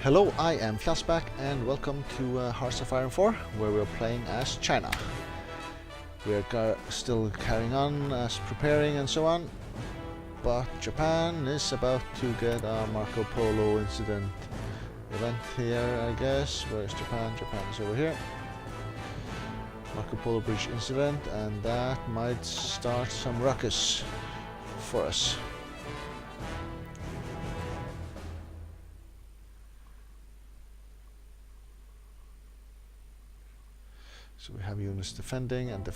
Hello, I am Flasback and welcome to Hearts of Iron 4, where we're playing as China. We're still carrying on as preparing and so on, but Japan is about to get a Marco Polo incident event here, I guess. Where is Japan? Japan is over here. Marco Polo Bridge incident, and that might start some ruckus for us. So we have units defending and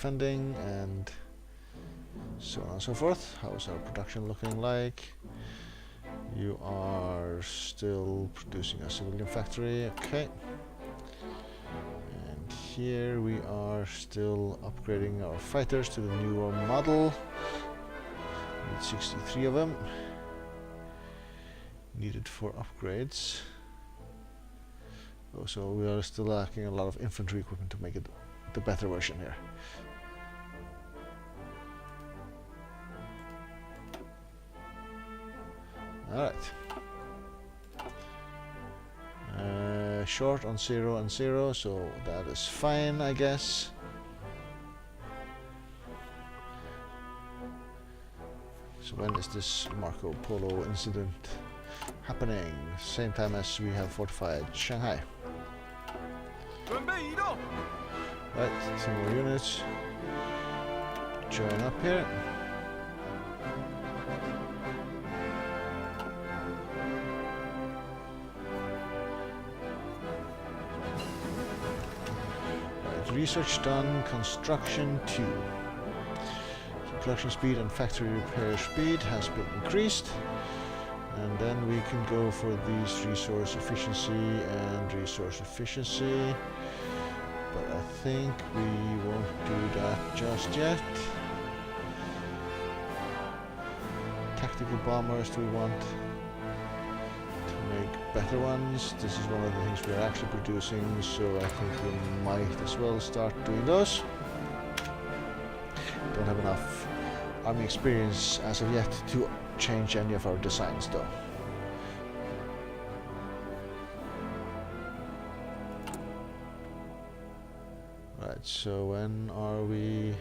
so on and so forth. How's our production looking like? You are still producing a civilian factory, okay. And here we are still upgrading our fighters to the newer model. Need 63 of them. Needed for upgrades. Oh, so we are still lacking a lot of infantry equipment to make it the better version here. Alright. Short on 0 and 0, so that is fine, I guess. So when is this Marco Polo incident happening? Same time as we have fortified Shanghai. Right, 2 more units. Join up here. Right, research done, construction 2. So production speed and factory repair speed has been increased. And then we can go for these resource efficiency and resource efficiency. But I think we won't do that just yet. Tactical bombers, do we want to make better ones? This is one of the things we are actually producing, so I think we might as well start doing those. Don't have enough army experience as of yet to change any of our designs though. Right, so when are we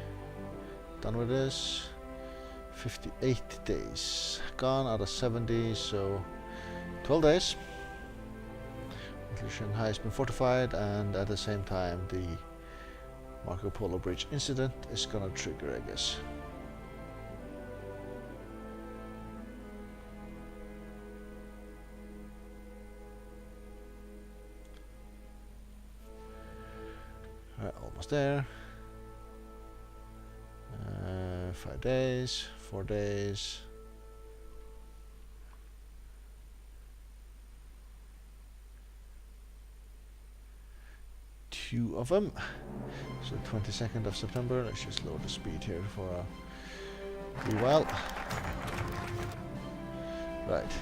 done with this? 58 days. Gone out of 70, so 12 days. Shanghai has been fortified, and at the same time the Marco Polo Bridge incident is gonna trigger, I guess. Almost there. 5 days, 4 days. Two of them. So 22nd of September. Let's just load the speed here for a wee while. Right.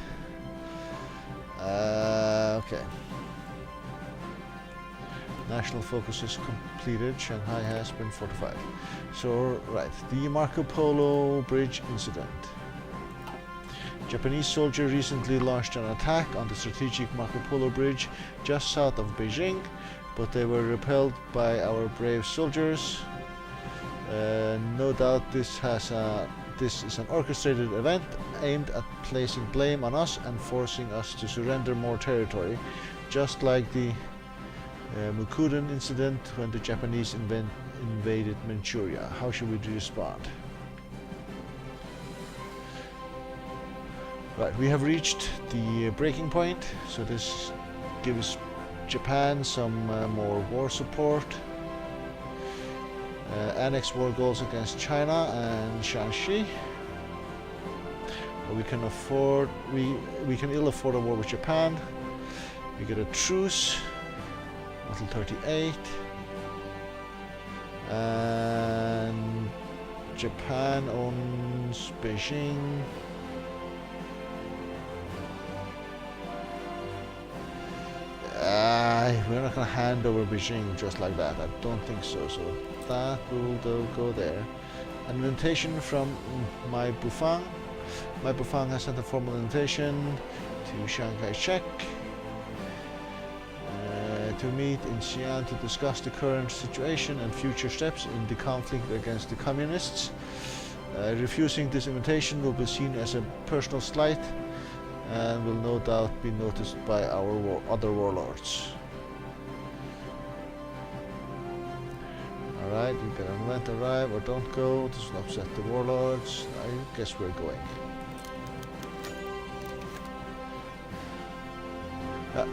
Okay. National focus is completed. Shanghai has been fortified. So, right, the Marco Polo Bridge incident. Japanese soldier recently launched an attack on the strategic Marco Polo Bridge just south of Beijing, but they were repelled by our brave soldiers. No doubt this is an orchestrated event aimed at placing blame on us and forcing us to surrender more territory, just like the Mukuden incident when the Japanese invaded Manchuria. How should we respond? Right, we have reached the breaking point, so this gives Japan some more war support. Annex war goals against China and Shanxi. We can ill afford a war with Japan. We get a truce until 38, and Japan owns Beijing. We're not going to hand over Beijing just like that. I don't think so. So that will go there. An invitation from Mai Bufang. Mai Bufang has sent a formal invitation to Chiang Kai-shek. to meet in Xi'an to discuss the current situation and future steps in the conflict against the communists. Refusing this invitation will be seen as a personal slight and will no doubt be noticed by our other warlords. Alright, we can invent, arrive or don't go. This will upset the warlords. I guess we're going.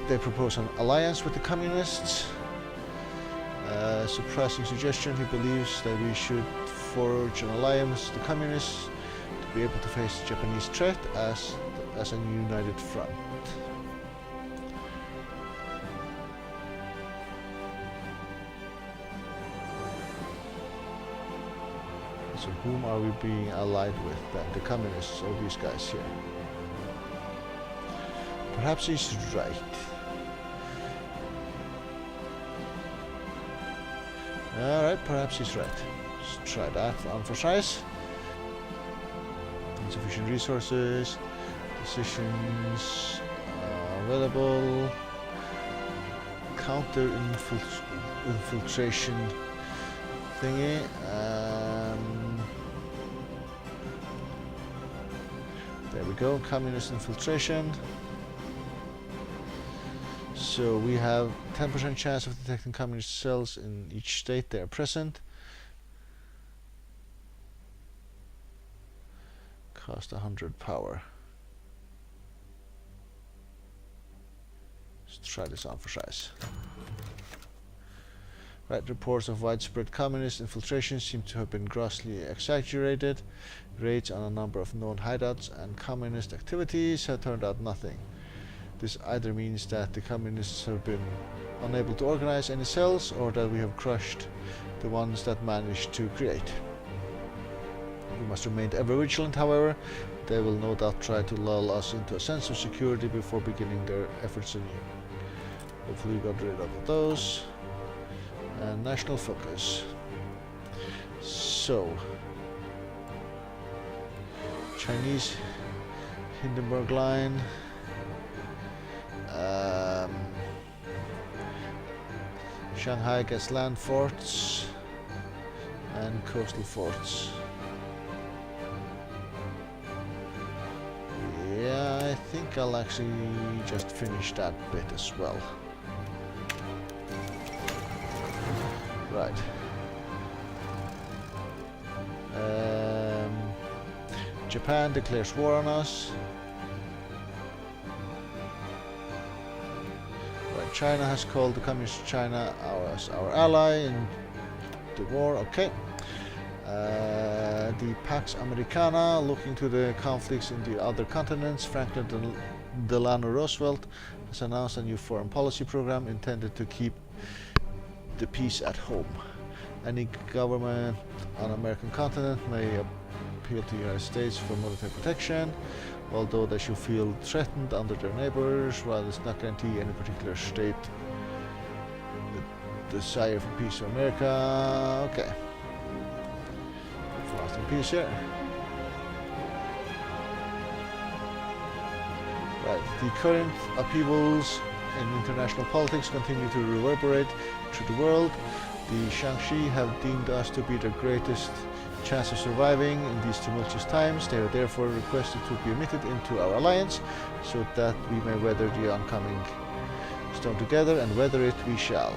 They propose an alliance with the communists. Surprising suggestion. He believes that we should forge an alliance with the communists to be able to face the Japanese threat as a united front. So whom are we being allied with then? The communists or these guys here? Perhaps he's right. Alright, perhaps he's right. Let's try that on for size. Insufficient resources, decisions available, counter infiltration thingy. There we go, communist infiltration. So we have 10% chance of detecting communist cells in each state they are present. Cost 100 power. Let's try this on for size. Right, reports of widespread communist infiltration seem to have been grossly exaggerated. Raids on a number of known hideouts and communist activities have turned out nothing. This either means that the communists have been unable to organize any cells, or that we have crushed the ones that managed to create. We must remain ever vigilant, however. They will no doubt try to lull us into a sense of security before beginning their efforts anew. Hopefully we got rid of those. And national focus. So, Chinese Hindenburg Line. Shanghai gets land forts and coastal forts. Yeah, I think I'll actually just finish that bit as well. Right. Japan declares war on us. Right, China has called the Communist China our ally in the war. Okay. The Pax Americana, looking to the conflicts in the other continents, Franklin Delano Roosevelt has announced a new foreign policy program intended to keep the peace at home. Any government on American continent may appeal to the United States for military protection, although they should feel threatened under their neighbors, while it's not guarantee any particular state the desire for peace for America. Okay. Lasting peace here. Right. The current upheavals in international politics continue to reverberate through the world. The Shaanxi have deemed us to be their greatest chance of surviving in these tumultuous times. They are therefore requested to be admitted into our alliance, so that we may weather the oncoming storm together, and weather it we shall.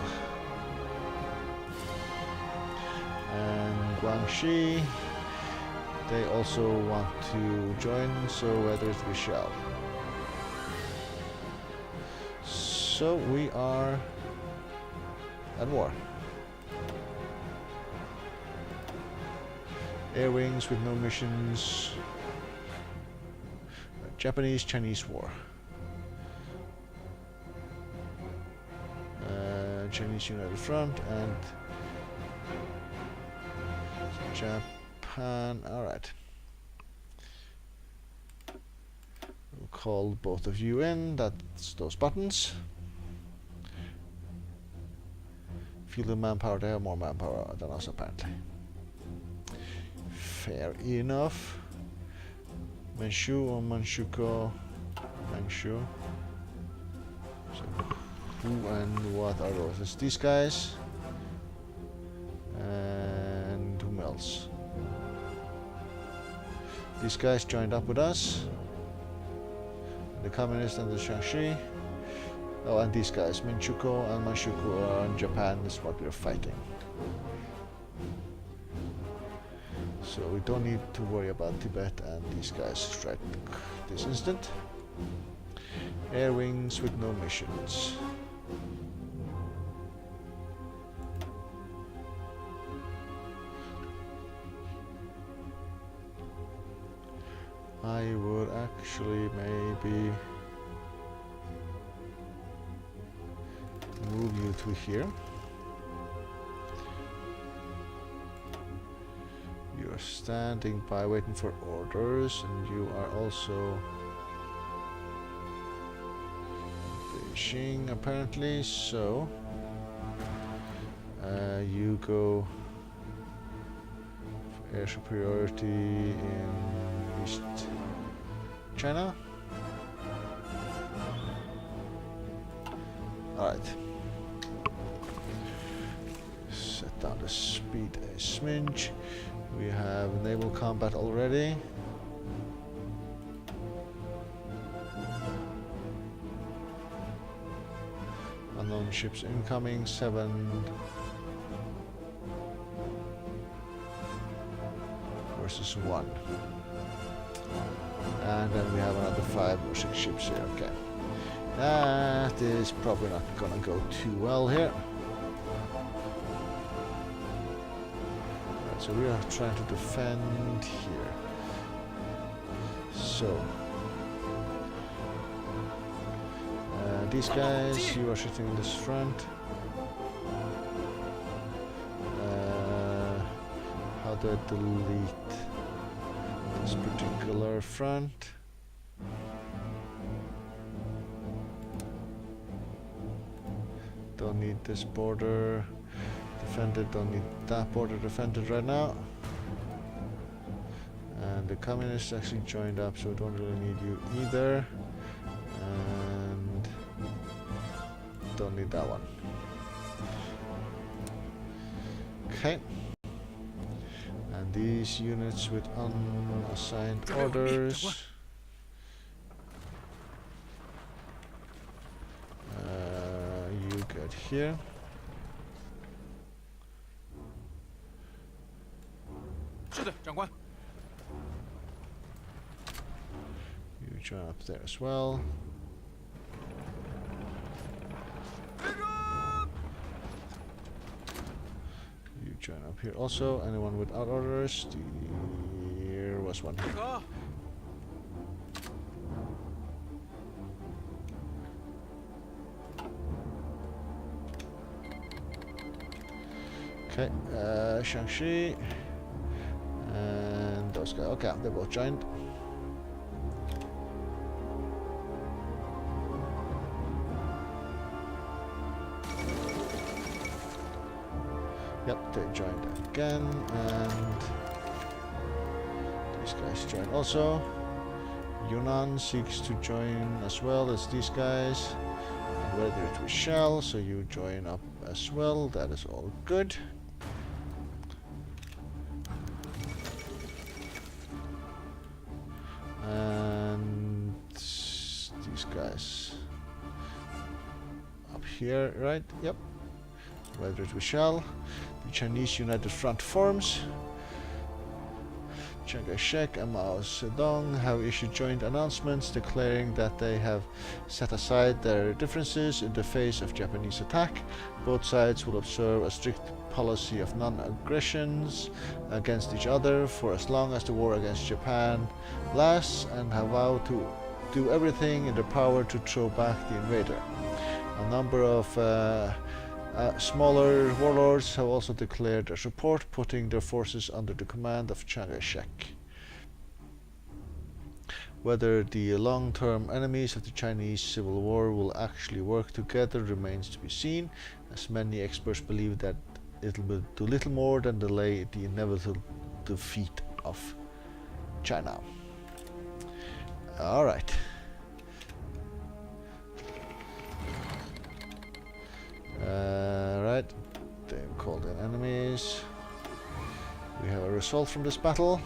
And Guangxi, they also want to join, so weather it we shall. So we are at war. Air wings with no missions. Japanese-Chinese war. Chinese United Front and Japan. Alright. We'll call both of you in. That's those buttons. Field of manpower, they have more manpower than us apparently. Fair enough. Manchu or Manchukuo? Manchu. So, Who and what are those? It's these guys. And whom else? These guys joined up with us. The communists and the Shaanxi. Oh, and these guys, Minchukuo and Manchukuo are in Japan, is what we're fighting. So we don't need to worry about Tibet and these guys right this instant. Air wings with no missions. I would actually maybe move you to here. You're standing by waiting for orders, and you are also Beijing apparently, so you go for air superiority in East China. Alright. Set down the speed a smidge. We have naval combat already. Unknown ships incoming, 7. Versus 1. And then we have another 5 or 6 ships here, okay. That is probably not gonna go too well here. Right, so we are trying to defend here. So these guys, you are sitting in this front. How do I delete this particular front? Don't need this border defended, don't need that border defended right now. And the communists actually joined up, so we don't really need you either. And don't need that one. Okay. And these units with unassigned orders. You get here. You join up there as well. You join up here also. Anyone without orders? There was one here. Okay, Shaanxi and those guys. Okay, they both joined. Yep, they joined again, and these guys joined also. Yunnan seeks to join as well as these guys. And whether it we shall, so you join up as well. That is all good. And these guys up here, right? Yep. Whether it we shall. The Chinese United Front forms. Chiang Kai-shek and Mao Zedong have issued joint announcements declaring that they have set aside their differences in the face of Japanese attack. Both sides will observe a strict policy of non-aggressions against each other for as long as the war against Japan lasts, and have vowed to do everything in their power to throw back the invader. A number of smaller warlords have also declared their support, putting their forces under the command of Chiang Kai-shek. Whether the long-term enemies of the Chinese Civil War will actually work together remains to be seen, as many experts believe that it will do little more than delay the inevitable defeat of China. Alright. result from this battle.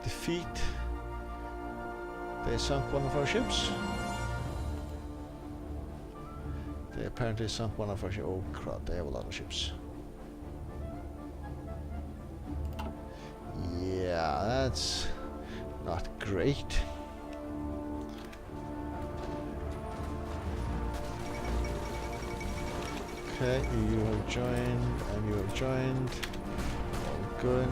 Defeat. They sunk one of our ships. They apparently sunk one of our ships. Oh crap, they have a lot of ships. Yeah, that's not great. Okay, you have joined, and you have joined. All good.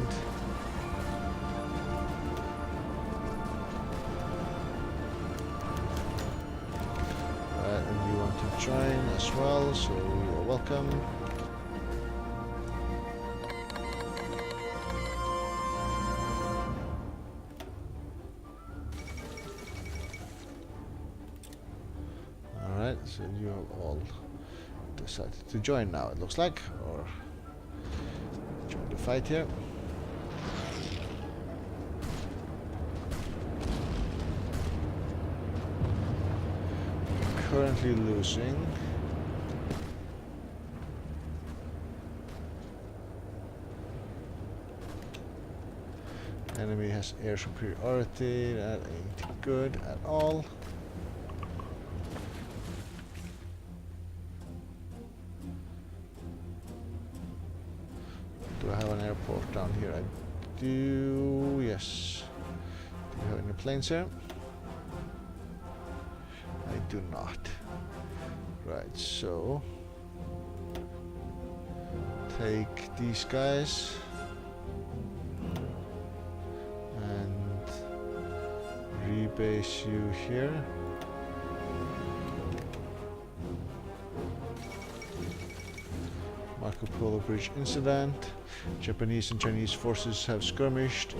Right, and you want to join as well, so you're welcome. Alright, so you have all decided to join now, it looks like, or join the fight here. Currently losing. Enemy has air superiority, that ain't good at all. Do I have an airport down here? I do, yes. Do you have any planes here? I do not. Right, so take these guys and rebase you here. Marco Polo Bridge incident. Japanese and Chinese forces have skirmished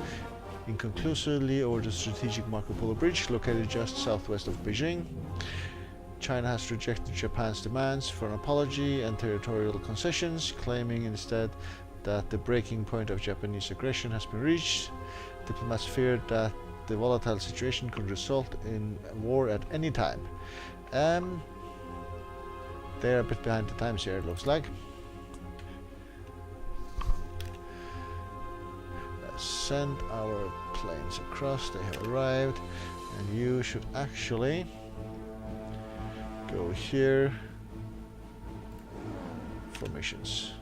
inconclusively over the strategic Marco Polo Bridge located just southwest of Beijing. China has rejected Japan's demands for an apology and territorial concessions, claiming instead that the breaking point of Japanese aggression has been reached. Diplomats feared that the volatile situation could result in war at any time. They're a bit behind the times here, it looks like. Send our planes across, they have arrived, and you should actually go here for missions.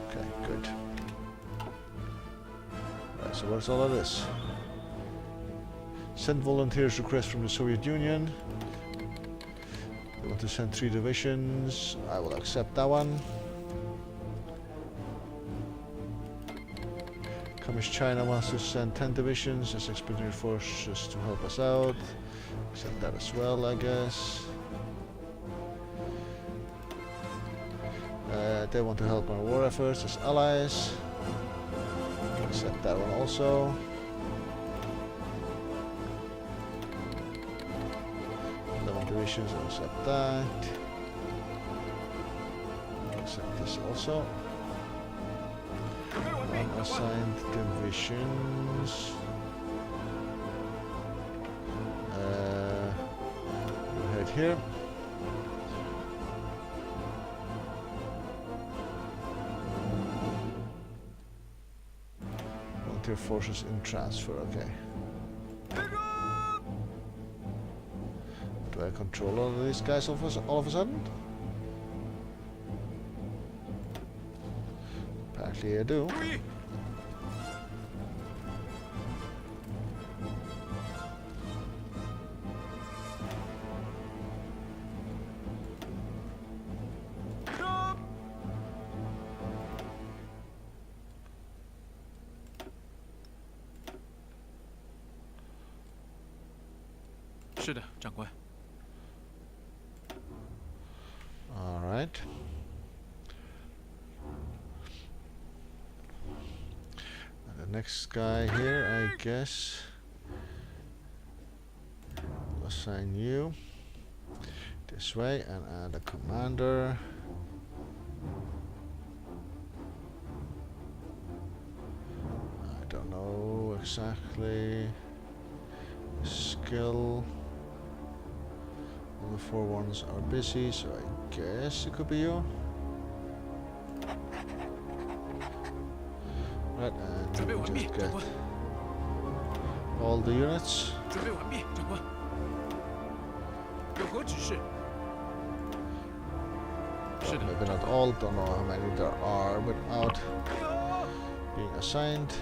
Okay, good. Right, so what's all of this? Send volunteers request from the Soviet Union. They want to send 3 divisions. I will accept that one. Communist China wants to send 10 divisions as expeditionary forces to help us out. Accept that as well, I guess. They want to help our war efforts as allies. Accept that one also. Divisions, I'll accept that. Accept this also. Unassigned divisions. We'll head here. Volunteer forces in transfer, okay. Do I control all of these guys all of a sudden? Apparently I do. All right. And the next guy here, I guess, will assign you this way and add a commander. I don't know exactly. Skill. All the 4 ones are busy, so I guess it could be you. Right, and we just get all the units. Well, maybe not all, don't know how many there are without being assigned.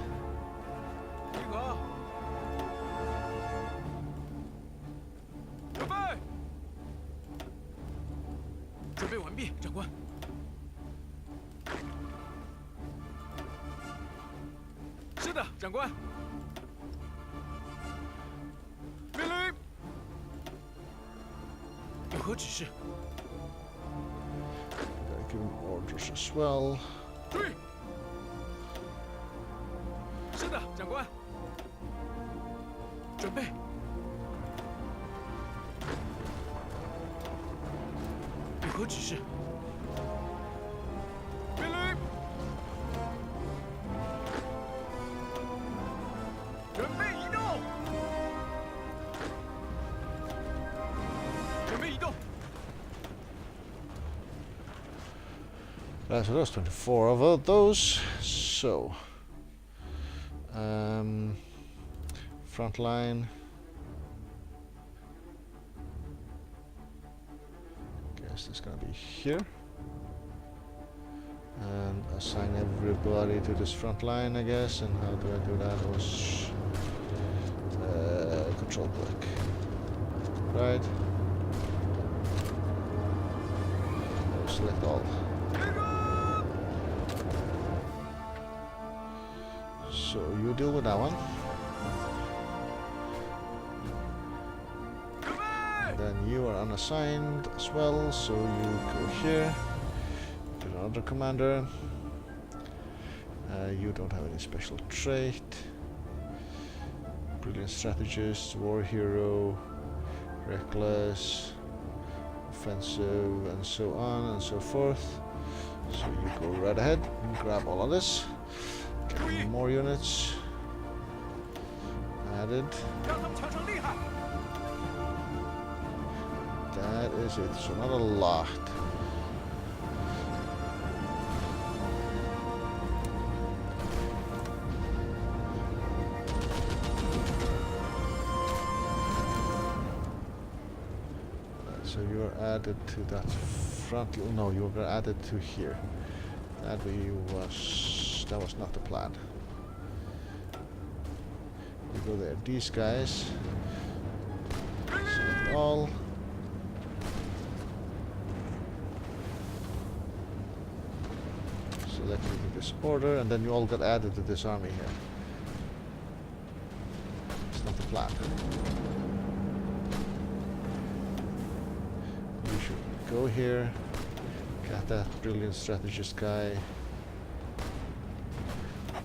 Gotta give him orders as well. So there's 24 of those. So, front line. Guess it's gonna be here, and assign everybody to this front line, I guess. And how do I do that? Was control click, right? Select all. So you deal with that one. Then you are unassigned as well, so you go here to another commander. You don't have any special trait. Brilliant strategist, war hero, reckless, offensive, and so on and so forth. So you go right ahead and grab all of this. Get more units added. That is it, so not a lot. So you're added to that front. No, you were added to here. That was not the plan. You go there. These guys. Select all. Select in this order, and then you all got added to this army here. It's not the plan. You should go here. Get that brilliant strategist guy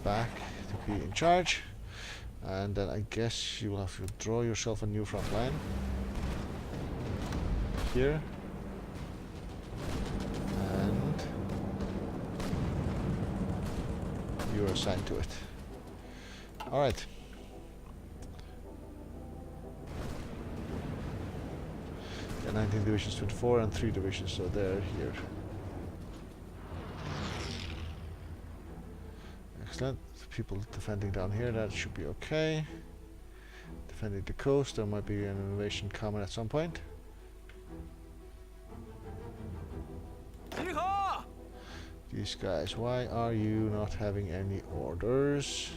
back to be in charge, and then I guess you will have to draw yourself a new front line here, and you're assigned to it. Alright. Yeah, 19 divisions, 24, and 3 divisions, so they're here. Excellent. People defending down here, that should be okay. Defending the coast, there might be an invasion coming at some point. These guys, why are you not having any orders?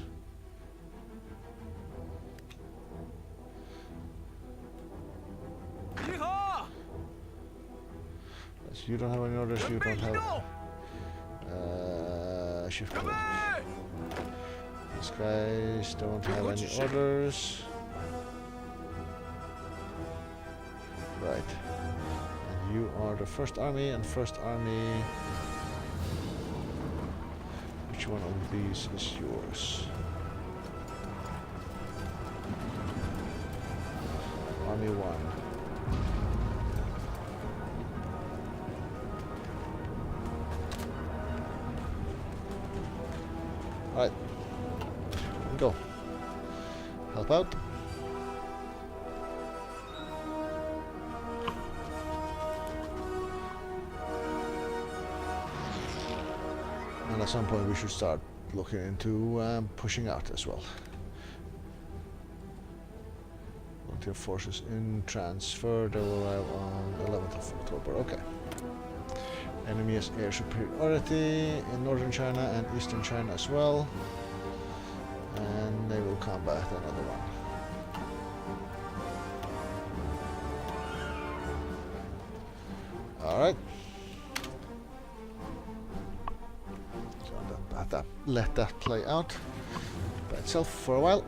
You don't have any orders, you don't have... shift click. These guys don't have any orders. Right. And you are the first army, and first army... Which one of these is yours? Army 1. Alright, go. Help out. And at some point we should start looking into pushing out as well. Volunteer forces in transfer, they will arrive on 11th of October. Okay. Enemy has air superiority in northern China and eastern China as well. And they will combat another one. Alright. So let that play out by itself for a while.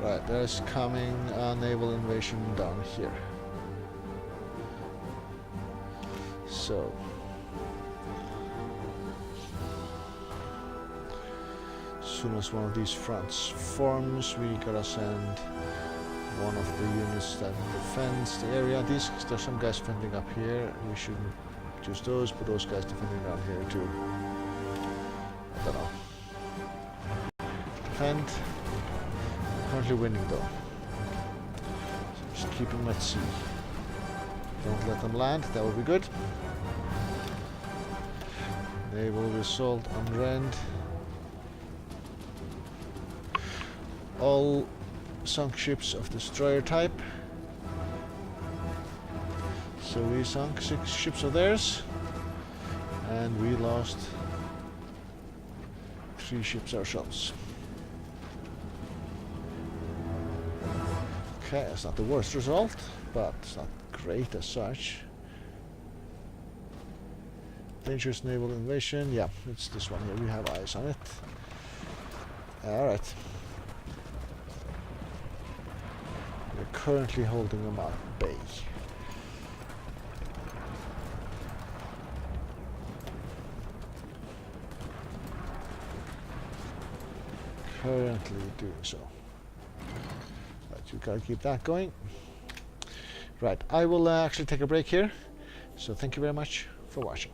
Right, there's coming a naval invasion down here. So as soon as one of these fronts forms, we gotta send one of the units that defends the area. There's some guys defending up here. We shouldn't use those, but those guys defending down here too. I don't know. Defend. Currently winning though. So just keep them at sea. Don't let them land, that would be good. Naval assault on Rend. All sunk ships of destroyer type. So we sunk 6 ships of theirs. And we lost 3 ships ourselves. Okay, that's not the worst result, but it's not great as such. Dangerous naval invasion, yeah, it's this one here, we have eyes on it. Alright. We're currently holding them at bay. Currently doing so. You gotta keep that going. Right, I will actually take a break here. So thank you very much for watching.